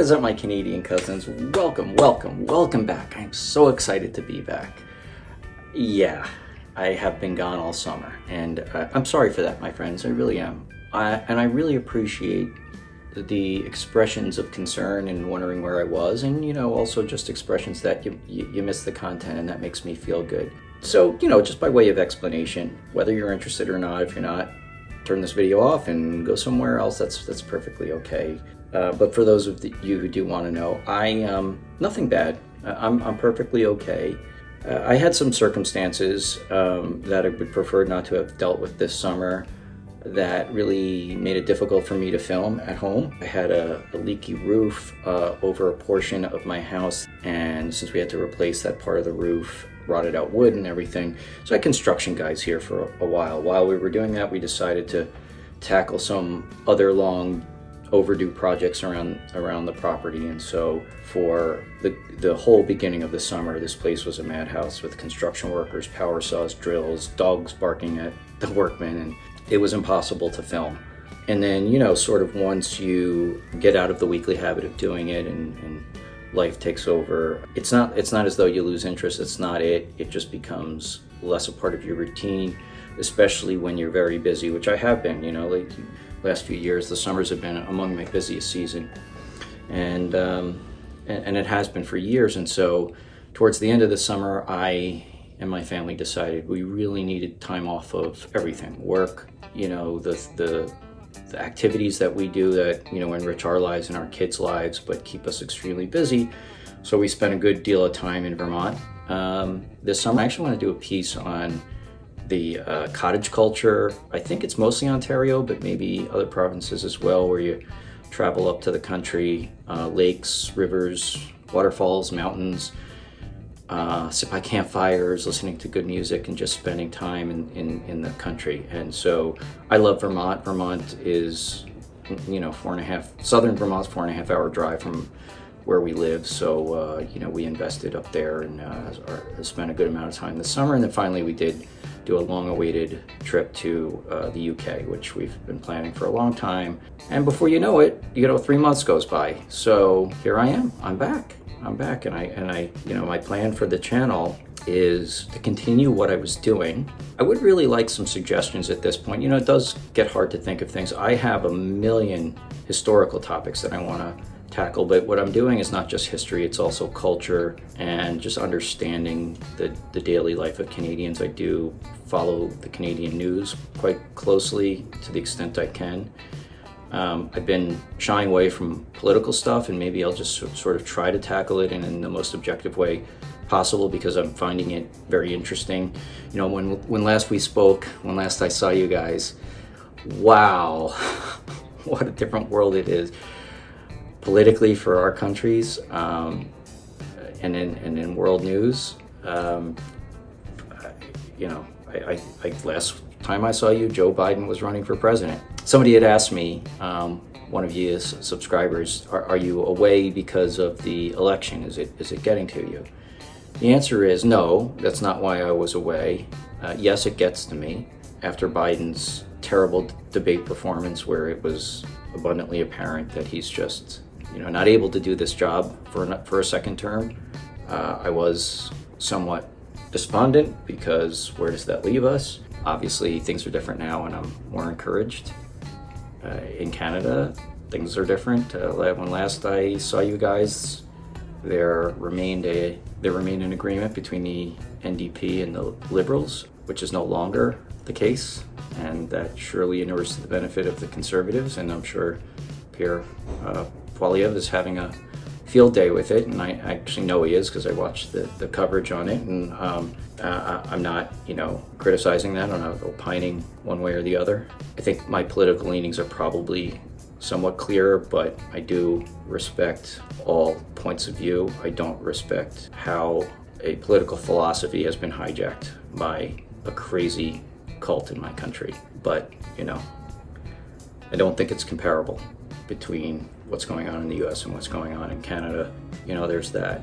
What is up, my Canadian cousins? Welcome back. I'm so excited to be back. Yeah, I have been gone all summer, and I'm sorry for that, my friends. I really am. And I really appreciate the expressions of concern and wondering where I was, and also just expressions that you miss the content, and that makes me feel good. So, just by way of explanation, whether you're interested or not, if you're not, turn this video off and go somewhere else. That's perfectly okay. But for those of you who do want to know, nothing bad. I'm perfectly okay. I had some circumstances that I would prefer not to have dealt with this summer that really made it difficult for me to film at home. I had a leaky roof over a portion of my house, and since we had to replace that part of the roof, rotted out wood and everything, so I had construction guys here for a while. While we were doing that, we decided to tackle some other long overdue projects around the property, and so for the whole beginning of the summer, this place was a madhouse with construction workers, power saws, drills, dogs barking at the workmen, and it was impossible to film. And then sort of once you get out of the weekly habit of doing it and life takes over, it's not as though you lose interest. It's not it just becomes less a part of your routine, especially when you're very busy, which I have been. Like last few years, the summers have been among my busiest season, and it has been for years. And so towards the end of the summer, I and my family decided we really needed time off of everything: work, the activities that we do that enrich our lives and our kids' lives but keep us extremely busy. So we spent a good deal of time in Vermont this summer. I actually want to do a piece on the cottage culture. I think it's mostly Ontario, but maybe other provinces as well, where you travel up to the country, lakes, rivers, waterfalls, mountains, sit by campfires, listening to good music, and just spending time in the country. And so I love Vermont. Vermont is, southern Vermont's 4.5 hour drive from where we live. So, we invested up there and spent a good amount of time this summer. And then finally we did do a long-awaited trip to the UK, which we've been planning for a long time. And before you know it, 3 months goes by. So here I am. I'm back, and I my plan for the channel is to continue what I was doing. I would really like some suggestions at this point. It does get hard to think of things. I have a million historical topics that I want to tackle, but what I'm doing is not just history, it's also culture and just understanding the daily life of Canadians. I do follow the Canadian news quite closely to the extent I can. I've been shying away from political stuff, and maybe I'll just sort of try to tackle it in the most objective way possible, because I'm finding it very interesting. When last we spoke, when last I saw you guys, wow, what a different world it is politically for our countries, and in world news. Last time I saw you, Joe Biden was running for president. Somebody had asked me, one of you subscribers, are you away because of the election? Is it getting to you? The answer is no, that's not why I was away. Yes, it gets to me. After Biden's terrible debate performance, where it was abundantly apparent that he's just not able to do this job for a second term, I was somewhat despondent, because where does that leave us? Obviously, things are different now, and I'm more encouraged. In Canada, things are different. When last I saw you guys, there remained an agreement between the NDP and the Liberals, which is no longer the case, and that surely inures to the benefit of the Conservatives. And I'm sure Pierre Poilievre is having a field day with it, and I actually know he is, because I watched the coverage on it, and I'm not criticizing that. I'm not opining one way or the other. I think my political leanings are probably somewhat clearer, but I do respect all points of view. I don't respect how a political philosophy has been hijacked by a crazy cult in my country. But I don't think it's comparable between what's going on in the US and what's going on in Canada. There's that.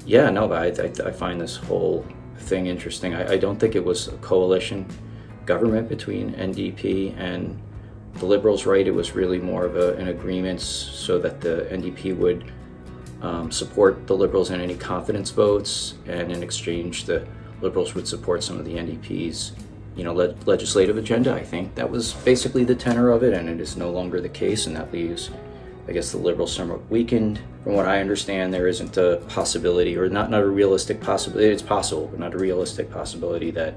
Yeah, no, I find this whole thing interesting. I don't think it was a coalition government between NDP and the Liberals, right, it was really more of an agreement so that the NDP would support the Liberals in any confidence votes, and in exchange the Liberals would support some of the NDP's legislative agenda. I think that was basically the tenor of it, and it is no longer the case, and that leaves, I guess, the Liberals somewhat weakened. From what I understand, there isn't a possibility, or not a realistic possibility, it's possible, but not a realistic possibility that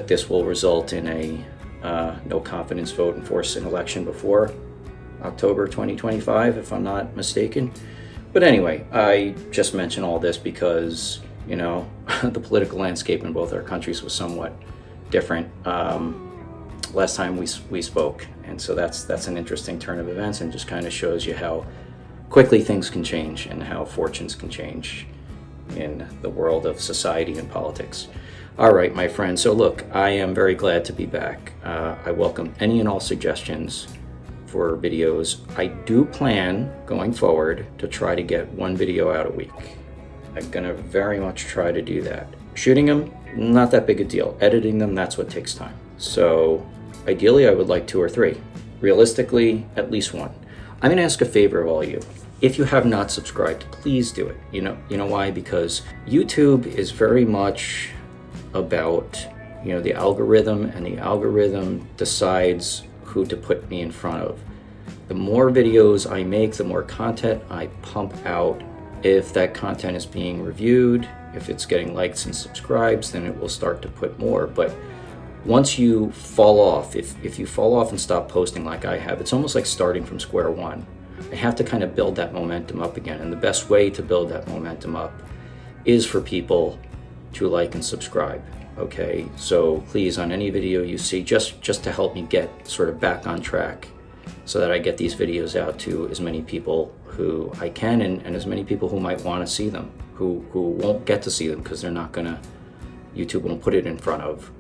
this will result in a no confidence vote and force an election before October 2025, if I'm not mistaken. But anyway, I just mention all this because, the political landscape in both our countries was somewhat different last time we spoke. And so that's an interesting turn of events, and just kind of shows you how quickly things can change and how fortunes can change in the world of society and politics. All right, my friends. So look, I am very glad to be back. I welcome any and all suggestions for videos. I do plan going forward to try to get one video out a week. I'm gonna very much try to do that. Shooting them, not that big a deal. Editing them, that's what takes time. So ideally I would like 2 or 3. Realistically, at least 1. I'm gonna ask a favor of all you. If you have not subscribed, please do it. You know why? Because YouTube is very much about, the algorithm, and the algorithm decides who to put me in front of. The more videos I make, the more content I pump out. If that content is being reviewed, if it's getting likes and subscribes, then it will start to put more. But once you fall off, if you fall off and stop posting like I have, it's almost like starting from square one. I have to kind of build that momentum up again. And the best way to build that momentum up is for people to like and subscribe. Okay, so please, on any video you see, just to help me get sort of back on track, so that I get these videos out to as many people who I can, and as many people who might want to see them, who won't get to see them because they're not gonna, YouTube won't put it in front of.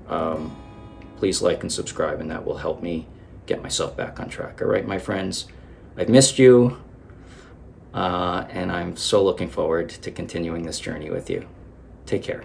Please like and subscribe, and that will help me get myself back on track. All right, my friends, I've missed you, and I'm so looking forward to continuing this journey with you. Take care.